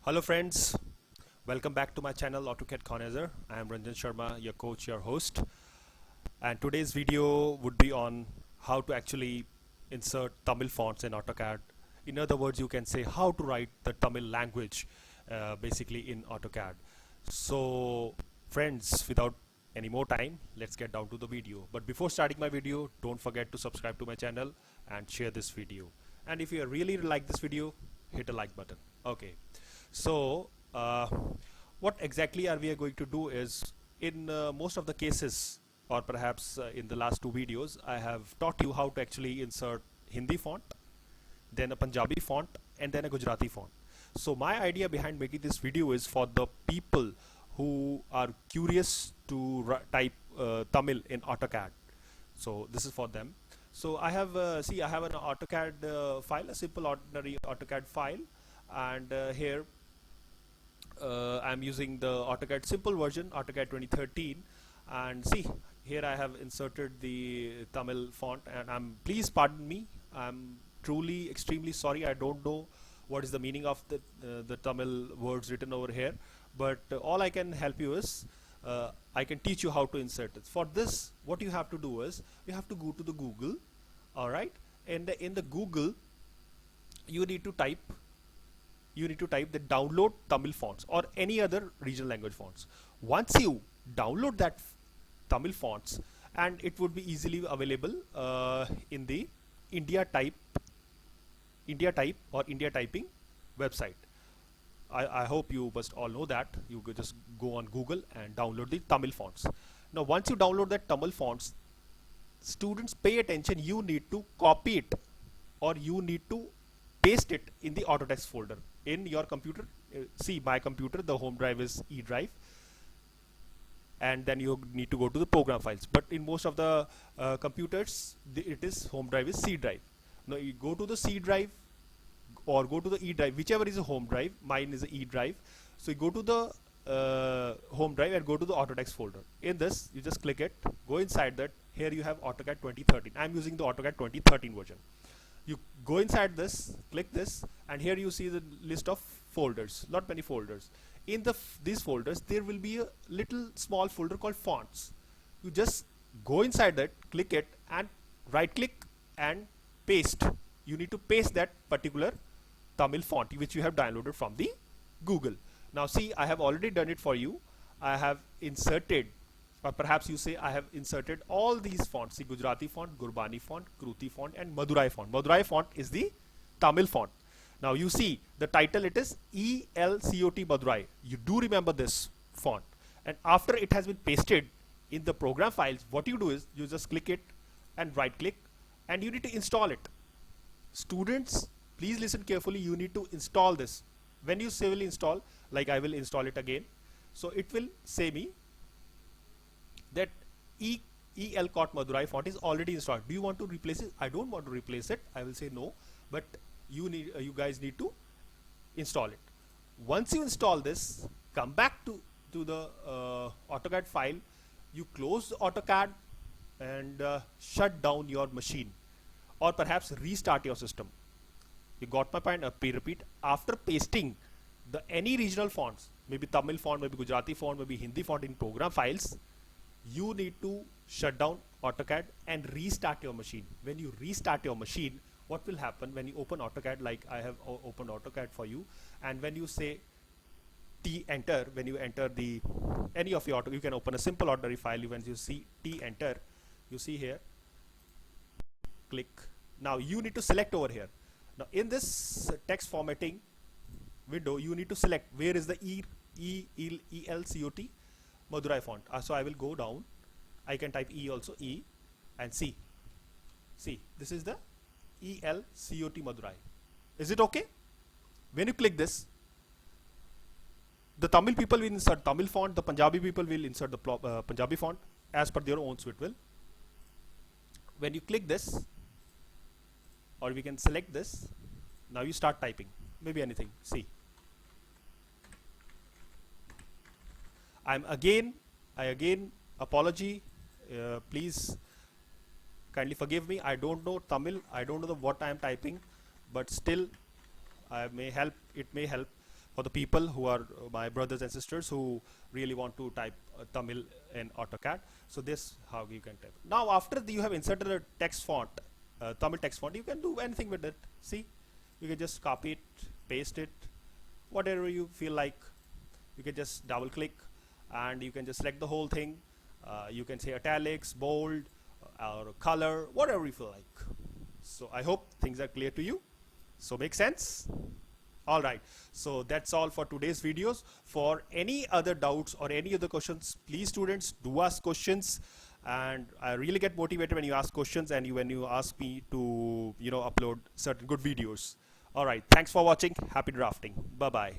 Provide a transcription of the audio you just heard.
Hello friends, welcome back to my channel AutoCAD Connoisseur. I am Ranjan Sharma, your coach, your host, and today's video would be on how to actually insert Tamil fonts in AutoCAD. In other words, you can say how to write the Tamil language basically in AutoCAD. So friends, without any more time, let's get down to the video. But before starting my video, don't forget to subscribe to my channel and share this video. And if you really like this video, hit a like button. Okay. So what exactly are we going to do is, in most of the cases, or perhaps in the last two videos, I have taught you how to actually insert Hindi font, then a Punjabi font, and then a Gujarati font. So my idea behind making this video is for the people who are curious to type Tamil in AutoCAD. So this is for them. So I have I have an AutoCAD file, a simple ordinary AutoCAD file, and here I'm using the AutoCAD simple version, AutoCAD 2013, and see, here I have inserted the Tamil font, and please pardon me, I'm truly extremely sorry. I don't know what is the meaning of the Tamil words written over here, but all I can help you is I can teach you how to insert it. For this, what you have to do is you have to go to the Google, all right, and in the Google you need to type the download Tamil fonts or any other regional language fonts. Once you download that Tamil fonts, and it would be easily available in the India type or India typing website. I hope you must all know that. You could just go on Google and download the Tamil fonts. Now once you download that Tamil fonts, students, pay attention, you need to copy it or you need to paste it in the Autotext folder in your computer. See, my computer, the home drive is E drive, and then you need to go to the program files, but in most of the computers it is home drive is C drive. Now you go to the C drive or go to the E drive, whichever is a home drive. Mine is a E drive, so you go to the home drive and go to the Autotext folder. In this, you just click it, go inside that. Here you have AutoCAD 2013. I'm using the AutoCAD 2013 version. You go inside this, click this, and here you see the list of folders, not many folders. In these folders there will be a little small folder called fonts. You just go inside that, click it, and right click and paste. You need to paste that particular Tamil font which you have downloaded from the Google. Now see, I have already done it for you. I have inserted, or perhaps you say I have inserted all these fonts. See, Gujarati font, Gurbani font, Kruti font, and Madurai font. Madurai font is the Tamil font. Now you see the title, it is ELCOT Madurai. You do remember this font, and after it has been pasted in the program files, what you do is you just click it and right click, and you need to install it. Students, please listen carefully. You need to install this. When you say will install, like I will install it again, so it will say me that ELCOT Madurai font is already installed. Do you want to replace it? I don't want to replace it. I will say no, but you guys need to install it. Once you install this, come back to the AutoCAD file. You close AutoCAD and shut down your machine, or perhaps restart your system. You got my point? Repeat. After pasting the any regional fonts, maybe Tamil font, maybe Gujarati font, maybe Hindi font in program files, you need to shut down AutoCAD and restart your machine. When you restart your machine, what will happen when you open AutoCAD, like I have opened AutoCAD for you, and when you say T enter, when you enter the any of your you can open a simple ordinary file. When you see T enter, you see here, click. Now you need to select over here. Now in this text formatting window, you need to select where is the ELCOT Madurai font. So I will go down. I can type E also, E, and see. See, this is the ELCOT Madurai. Is it okay? When you click this, the Tamil people will insert Tamil font, the Punjabi people will insert the Punjabi font as per their own suit will. When you click this, or we can select this, now you start typing, maybe anything. See, I again apology, please kindly forgive me. I don't know Tamil, I don't know what I am typing, but still it may help. for the people who are my brothers and sisters who really want to type Tamil in AutoCAD. So this how you can type. Now after you have inserted a text font, Tamil text font, you can do anything with it. See, you can just copy it, paste it, whatever you feel like. You can just double click and you can just select the whole thing. You can say italics, bold, or color, whatever you feel like. So I hope things are clear to you. So make sense? All right, so that's all for today's videos. For any other doubts or any other questions, please students do ask questions, and I really get motivated when you ask questions and when you ask me to upload certain good videos. All right, thanks for watching. Happy drafting. Bye bye.